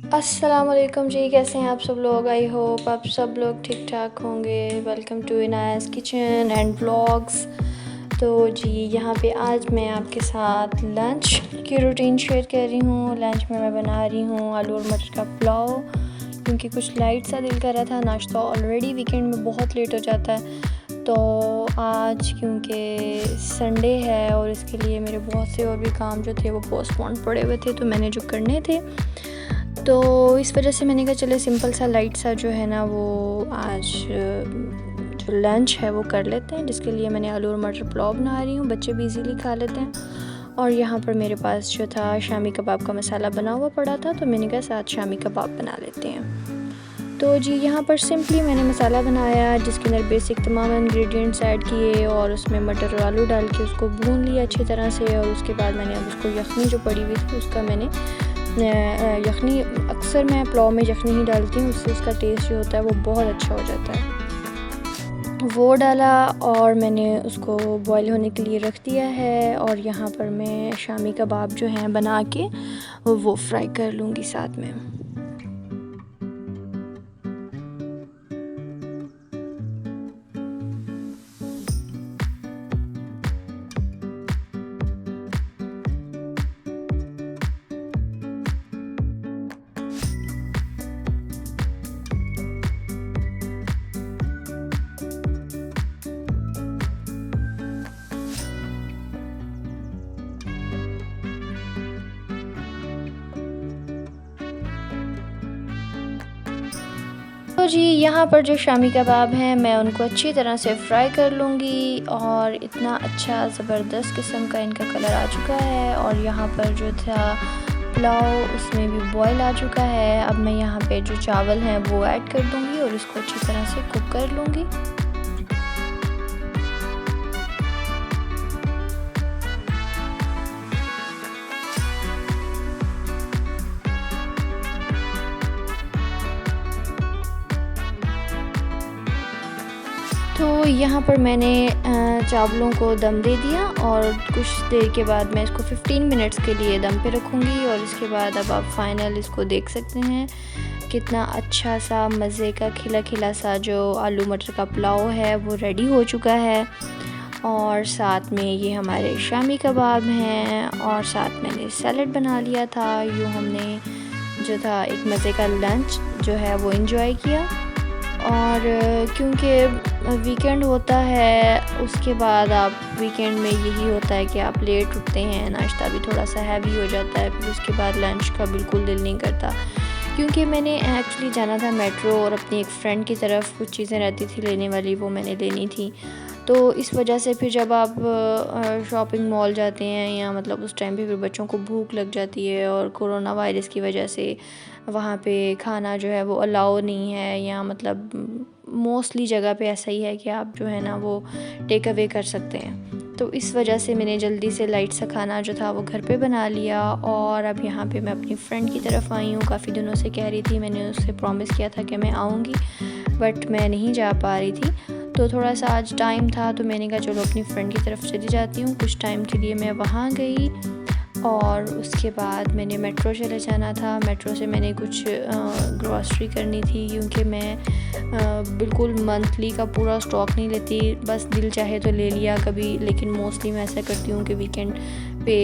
अस्सलाम वालेकुम जी, कैसे हैं आप सब लोग। आई होप आप सब लोग ठीक ठाक होंगे। Welcome to Inaya's kitchen and vlogs. तो जी यहाँ पे आज मैं आपके साथ लंच की रूटीन शेयर कर रही हूँ। लंच में मैं बना रही हूँ आलू और मटर का पुलाव, क्योंकि कुछ लाइट सा दिल कर रहा था। नाश्ता ऑलरेडी वीकेंड में बहुत लेट हो जाता है, तो आज क्योंकि संडे है और इसके लिए मेरे बहुत से और भी काम जो थे वो पोस्टपोन पड़े हुए थे, तो मैंने जो करने थे, तो इस वजह से मैंने कहा चले सिंपल सा लाइट सा जो है ना वो आज जो लंच है वो कर लेते हैं, जिसके लिए मैंने आलू और मटर पुलाव बना रही हूँ। बच्चे भी इजीली खा लेते हैं। और यहाँ पर मेरे पास जो था शामी कबाब का मसाला बना हुआ पड़ा था, तो मैंने कहा साथ शामी कबाब बना लेते हैं। तो जी यहाँ पर सिंपली मैंने मसाला बनाया, जिसके अंदर बेसिक तमाम इंग्रेडिएंट्स ऐड किए और उसमें मटर और आलू डाल के उसको भून लिया अच्छी तरह से। और उसके बाद मैंने अब उसको यखनी जो पड़ी हुई थी उसका मैंने यखनी, अक्सर मैं पुलाव में यखनी ही डालती हूँ, उससे उसका टेस्ट जो होता है वो बहुत अच्छा हो जाता है। वो डाला और मैंने उसको बॉईल होने के लिए रख दिया है। और यहाँ पर मैं शामी कबाब जो हैं बना के वो फ्राई कर लूँगी साथ में। तो जी यहाँ पर जो शामी कबाब हैं मैं उनको अच्छी तरह से फ्राई कर लूँगी। और इतना अच्छा ज़बरदस्त किस्म का इनका कलर आ चुका है। और यहाँ पर जो था पुलाव उसमें भी बॉईल आ चुका है। अब मैं यहाँ पे जो चावल हैं वो ऐड कर दूँगी और इसको अच्छी तरह से कुक कर लूँगी। तो यहाँ पर मैंने चावलों को दम दे दिया और कुछ देर के बाद मैं इसको 15 मिनट्स के लिए दम पे रखूँगी। और इसके बाद अब आप फाइनल इसको देख सकते हैं, कितना अच्छा सा मज़े का खिला खिला सा जो आलू मटर का पुलाव है वो रेडी हो चुका है। और साथ में ये हमारे शामी कबाब हैं और साथ मैंने सैलड बना लिया था। यूँ हमने जो था एक मज़े का लंच जो है वो एंजॉय किया। और क्योंकि वीकेंड होता है, उसके बाद आप वीकेंड में यही होता है कि आप लेट उठते हैं, नाश्ता भी थोड़ा सा हैवी हो जाता है, फिर उसके बाद लंच का बिल्कुल दिल नहीं करता। क्योंकि मैंने एक्चुअली जाना था मेट्रो और अपनी एक फ़्रेंड की तरफ कुछ चीज़ें रहती थी लेने वाली, वो मैंने लेनी थी। तो इस वजह से फिर जब आप शॉपिंग मॉल जाते हैं या मतलब उस टाइम पे फिर बच्चों को भूख लग जाती है। और कोरोना वायरस की वजह से वहाँ पे खाना जो है वो अलाउ नहीं है, या मतलब मोस्टली जगह पे ऐसा ही है कि आप जो है ना वो टेक अवे कर सकते हैं। तो इस वजह से मैंने जल्दी से लाइट सा खाना जो था वो घर पे बना लिया। और अब यहाँ पे मैं अपनी फ़्रेंड की तरफ आई हूँ। काफ़ी दिनों से कह रही थी, मैंने उससे प्रॉमिस किया था कि मैं आऊँगी, बट मैं नहीं जा पा रही थी। तो थोड़ा सा आज टाइम था, तो मैंने कहा चलो अपनी फ़्रेंड की तरफ चली जाती हूँ। कुछ टाइम के लिए मैं वहाँ गई और उसके बाद मैंने मेट्रो चले जाना था। मेट्रो से मैंने कुछ ग्रॉसरी करनी थी, क्योंकि मैं बिल्कुल मंथली का पूरा स्टॉक नहीं लेती, बस दिल चाहे तो ले लिया कभी। लेकिन मोस्टली मैं ऐसा करती हूँ कि वीकेंड पे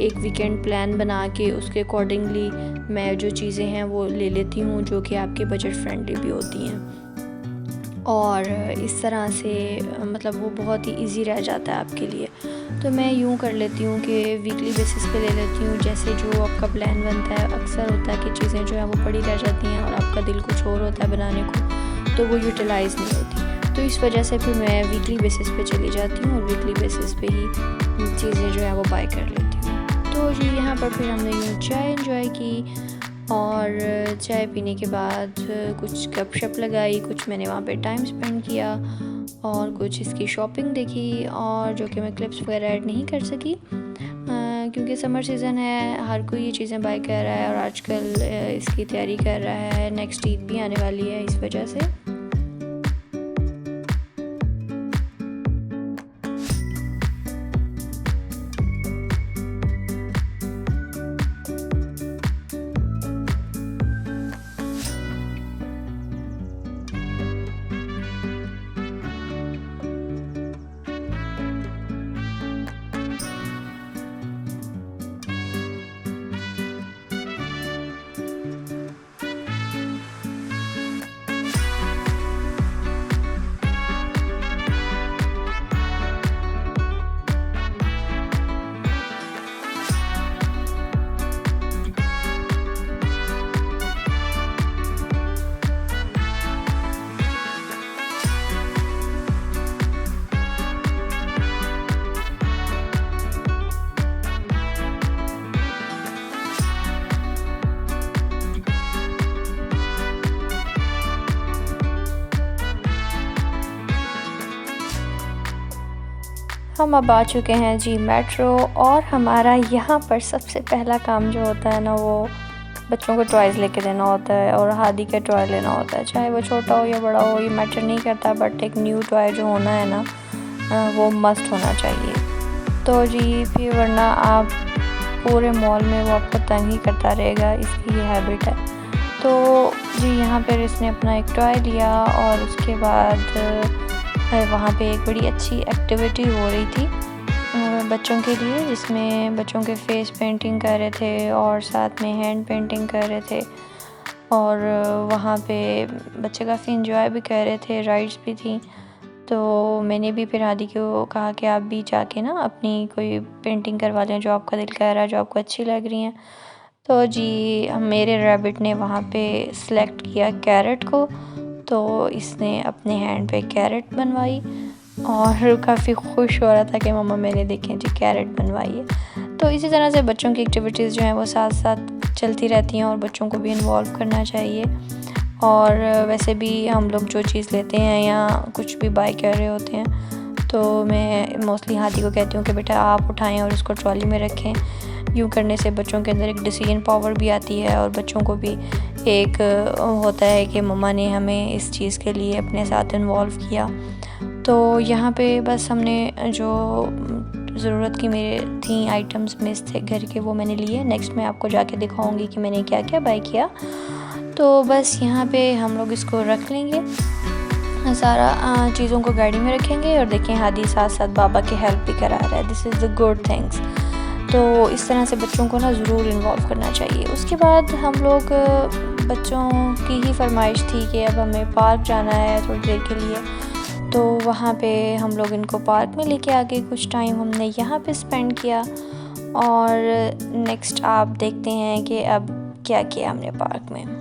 एक वीकेंड प्लान बना के उसके अकॉर्डिंगली मैं जो चीज़ें हैं वो ले लेती हूँ, जो कि आपके बजट फ्रेंडली भी होती हैं। और इस तरह से मतलब वो बहुत ही इजी रह जाता है आपके लिए। तो मैं यूँ कर लेती हूँ कि वीकली बेसिस पे ले लेती हूँ, जैसे जो आपका प्लान बनता है। अक्सर होता है कि चीज़ें जो है वो पड़ी रह जाती हैं और आपका दिल कुछ और होता है बनाने को, तो वो यूटिलाइज़ नहीं होती। तो इस वजह से फिर मैं वीकली बेसिस पे चली जाती हूँ और वीकली बेसिस पे ही चीज़ें जो है वो बाय कर लेती हूँ। तो जी यहाँ पर फिर हमने यूँ चाय एंजॉय की और चाय पीने के बाद कुछ गपशप लगाई, कुछ मैंने वहाँ पे टाइम स्पेंड किया और कुछ इसकी शॉपिंग देखी, और जो कि मैं क्लिप्स वगैरह ऐड नहीं कर सकी क्योंकि समर सीज़न है, हर कोई ये चीज़ें बाय कर रहा है और आजकल इसकी तैयारी कर रहा है। नेक्स्ट ईद भी आने वाली है, इस वजह से। हम अब आ चुके हैं जी मेट्रो, और हमारा यहाँ पर सबसे पहला काम जो होता है ना, वो बच्चों को टॉयज़ लेके देना होता है। और हादी का टॉय लेना होता है, चाहे वो छोटा हो या बड़ा हो, ये मैटर नहीं करता, बट एक न्यू टॉय जो होना है ना, वो मस्ट होना चाहिए। तो जी फिर वरना आप पूरे मॉल में वो आपको तंग ही करता रहेगा, इसकी ये हैबिट है। तो जी यहाँ पर इसने अपना एक टॉय लिया, और उसके बाद वहाँ पे एक बड़ी अच्छी एक्टिविटी हो रही थी बच्चों के लिए, जिसमें बच्चों के फेस पेंटिंग कर रहे थे और साथ में हैंड पेंटिंग कर रहे थे। और वहाँ पे बच्चे काफ़ी इंजॉय भी कर रहे थे, राइड्स भी थी। तो मैंने भी फिर हादी को कहा कि आप भी जाके ना अपनी कोई पेंटिंग करवा लें जो आपका दिल कह रहा है, जो आपको अच्छी लग रही हैं। तो जी मेरे रैबिट ने वहाँ पे सिलेक्ट किया कैरेट को, तो इसने अपने हैंड पे कैरेट बनवाई और काफ़ी खुश हो रहा था कि मम्मा मैंने देखें जी कैरेट बनवाई है। तो इसी तरह से बच्चों की एक्टिविटीज़ जो हैं वो साथ साथ चलती रहती हैं, और बच्चों को भी इन्वॉल्व करना चाहिए। और वैसे भी हम लोग जो चीज़ लेते हैं या कुछ भी बाय कर रहे होते हैं, तो मैं मोस्टली हादी को कहती हूँ कि बेटा आप उठाएं और इसको ट्रॉली में रखें। यूँ करने से बच्चों के अंदर एक डिसीजन पावर भी आती है, और बच्चों को भी एक होता है कि मम्मा ने हमें इस चीज़ के लिए अपने साथ इन्वॉल्व किया। तो यहाँ पे बस हमने जो ज़रूरत की मेरे थी आइटम्स मिस थे घर के, वो मैंने लिए। नेक्स्ट मैं आपको जाके दिखाऊंगी कि मैंने क्या क्या बाय किया। तो बस यहाँ पे हम लोग इसको रख लेंगे, सारा चीज़ों को गाड़ी में रखेंगे, और देखें हादी साथ साथ बाबा की हेल्प भी करा रहा है। This is the good things. तो इस तरह से बच्चों को ना ज़रूर इन्वॉल्व करना चाहिए। उसके बाद हम लोग बच्चों की ही फरमाइश थी कि अब हमें पार्क जाना है थोड़ी देर के लिए, तो वहाँ पे हम लोग इनको पार्क में लेके आ गए। कुछ टाइम हमने यहाँ पे स्पेंड किया, और नेक्स्ट आप देखते हैं कि अब क्या किया हमने पार्क में।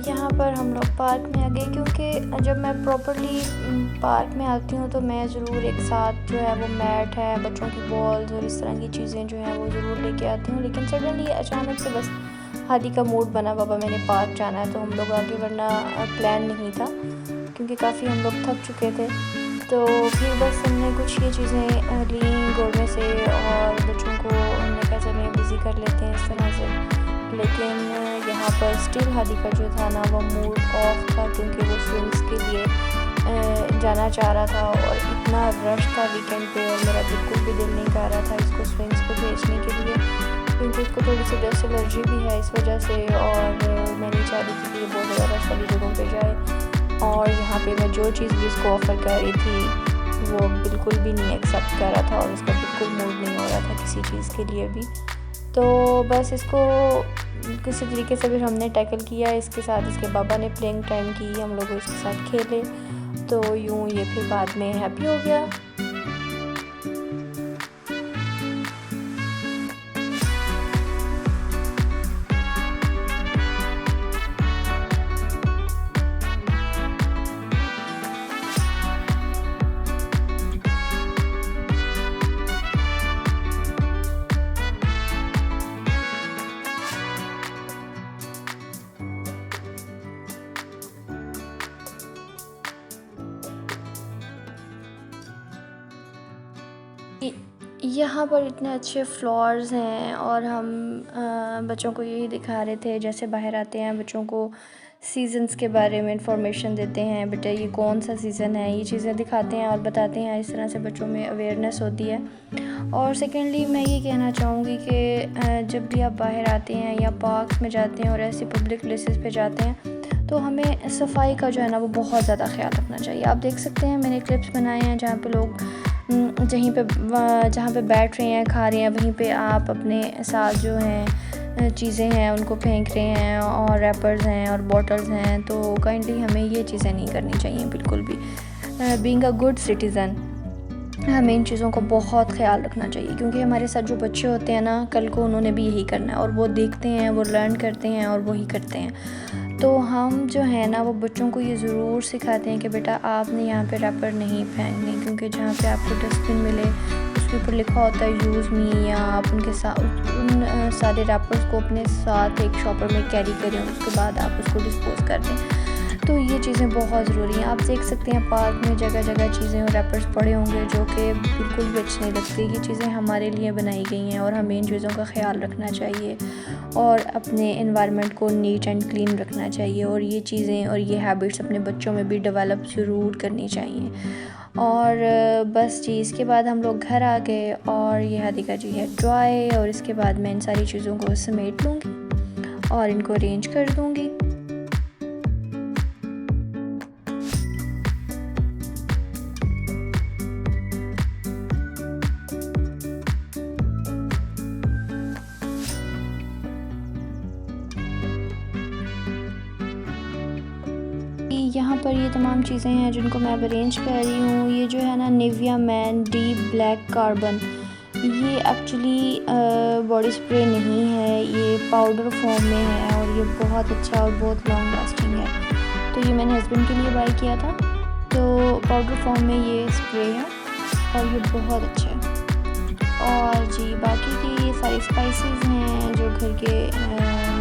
यहाँ पर हम लोग पार्क में आ गए, क्योंकि जब मैं प्रॉपर्ली पार्क में आती हूँ तो मैं ज़रूर एक साथ जो है वो मैट है, बच्चों की बॉल्स और इस तरह की चीज़ें जो हैं वो ज़रूर लेके आती हूँ। लेकिन सडनली अचानक से बस हादी का मूड बना, बाबा मैंने पार्क जाना है, तो हम लोग आगे, वरना प्लान नहीं था क्योंकि काफ़ी हम लोग थक चुके थे। तो फिर बस हमने कुछ ये चीज़ें ली गोरमे से, और बच्चों को हमने कहा चलें बिज़ी कर लेते हैं इस तरह से। लेकिन यहाँ पर स्टिल हादी का जो था ना वो मूड ऑफ था, क्योंकि वो स्विंग्स के लिए जाना चाह रहा था, और इतना रश था वीकेंड पे, और मेरा बिल्कुल भी दिल नहीं कर रहा था इसको स्विंग्स पे भेजने के लिए, क्योंकि उसको थोड़ी सी डस्ट एलर्जी भी है इस वजह से। और मैं नहीं चाह रही थी कि ये बहुत ज़्यादा रश वाली जगहों पर जाए, और यहाँ पर मैं जो चीज़ भी इसको ऑफ़र कर रही थी वो बिल्कुल भी नहीं एक्सेप्ट कर रहा था, और उसका बिल्कुल मूड नहीं हो रहा था किसी चीज़ के लिए भी। तो बस इसको किसी तरीके से फिर हमने टैकल किया इसके साथ। इसके बाबा ने प्लेइंग टाइम की, हम लोग इसके साथ खेले, तो यूँ ये फिर बाद में हैप्पी हो गया। यहाँ पर इतने अच्छे फ्लावर्स हैं, और हम बच्चों को यही दिखा रहे थे, जैसे बाहर आते हैं बच्चों को सीज़न्स के बारे में इंफॉर्मेशन देते हैं, बेटा ये कौन सा सीज़न है, ये चीज़ें दिखाते हैं और बताते हैं। इस तरह से बच्चों में अवेयरनेस होती है। और सेकेंडली मैं ये कहना चाहूँगी कि जब भी आप बाहर आते हैं या पार्क में जाते हैं और ऐसी पब्लिक प्लेसेस पे जाते हैं, तो हमें सफाई का जो है ना वो बहुत ज़्यादा ख्याल रखना चाहिए। आप देख सकते हैं मैंने क्लिप्स बनाए हैं जहाँ पे लोग जहाँ पे बैठ रहे हैं, खा रहे हैं, वहीं पे आप अपने साथ जो हैं चीज़ें हैं उनको फेंक रहे हैं, और रैपर्स हैं और बॉटल्स हैं। तो काइंडली हमें ये चीज़ें नहीं करनी चाहिए बिल्कुल भी। बीइंग अ गुड सिटीज़न हमें इन चीज़ों का बहुत ख्याल रखना चाहिए, क्योंकि हमारे साथ जो बच्चे होते हैं ना, कल को उन्होंने भी यही करना है, और वो देखते हैं, वो लर्न करते हैं और वही करते हैं। तो हम जो है ना वो बच्चों को ये ज़रूर सिखाते हैं कि बेटा आपने यहाँ पे रैपर नहीं फेंकने, क्योंकि जहाँ पे आपको डस्टबिन मिले उसके ऊपर लिखा होता है यूज़ मी, या आप उनके साथ उन सारे रैपर्स को अपने साथ एक शॉपर में कैरी करें और उसके बाद आप उसको डिस्पोज़ कर दें। तो ये चीज़ें बहुत ज़रूरी हैं। आप देख सकते हैं पार्क में जगह जगह चीज़ें और रैपर्स पड़े होंगे जो कि बिल्कुल भी अच्छी नहीं लगती। ये चीज़ें हमारे लिए बनाई गई हैं और हमें इन चीज़ों का ख़्याल रखना चाहिए और अपने एनवायरनमेंट को नीट एंड क्लीन रखना चाहिए, और ये चीज़ें और ये हैबिट्स अपने बच्चों में भी डेवलप ज़रूर करनी चाहिए। और बस जी, इसके बाद हम लोग घर आ गए और ये हादिका जी है ड्राई, और इसके बाद मैं इन सारी चीज़ों को समेट लूँगी और इनको अरेंज कर दूँगी। यहाँ पर ये तमाम चीज़ें हैं जिनको मैं अब अरेंज कर रही हूँ। ये जो है ना Nivea man deep black carbon, ये एक्चुअली बॉडी स्प्रे नहीं है, ये पाउडर फॉर्म में है और ये बहुत अच्छा और बहुत लॉन्ग लास्टिंग है। तो ये मैंने हस्बैंड के लिए बाय किया था। तो पाउडर फॉर्म में ये स्प्रे है और ये बहुत अच्छा है। और जी बाकी की ये सारी स्पाइसेस हैं जो घर के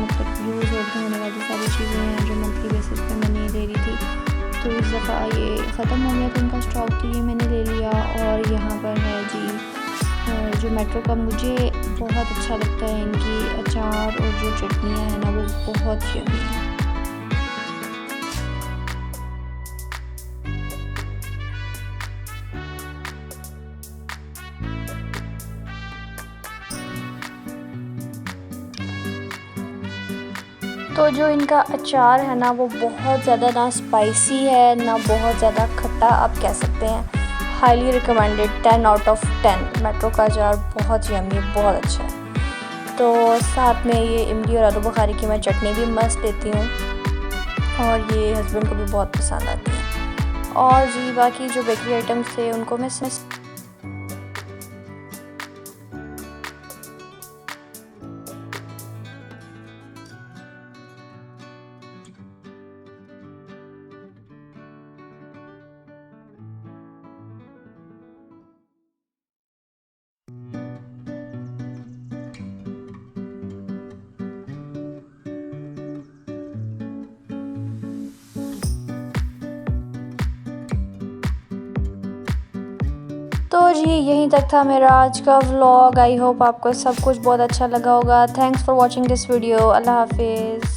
मतलब यूज़ होने वाली सारी चीज़ें हैं जो मंथली बेसिस पे मैंने ले रही थी। तो इस दफ़ा ये ख़त्म हो गया था इनका स्टॉक, तो ये मैंने ले लिया। और यहाँ पर है जी जो मेट्रो का मुझे बहुत अच्छा लगता है, इनकी अचार और जो चटनियाँ हैं ना वो बहुत यम्मी है। तो जो इनका अचार है ना वो बहुत ज़्यादा ना स्पाइसी है ना बहुत ज़्यादा खट्टा, आप कह सकते हैं highly recommended 10 out of 10। Metro का अचार बहुत यम्मी, बहुत अच्छा है। तो साथ में ये इमली और आलू बुखारी की मैं चटनी भी मस्त देती हूँ और ये हस्बैंड को भी बहुत पसंद आती है। और जी बाकी जो बेकरी आइटम्स थे उनको मैं तो जी यहीं तक था मेरा आज का व्लॉग। आई होप आपको सब कुछ बहुत अच्छा लगा होगा। Thanks for watching this video. Allah हाफिज़।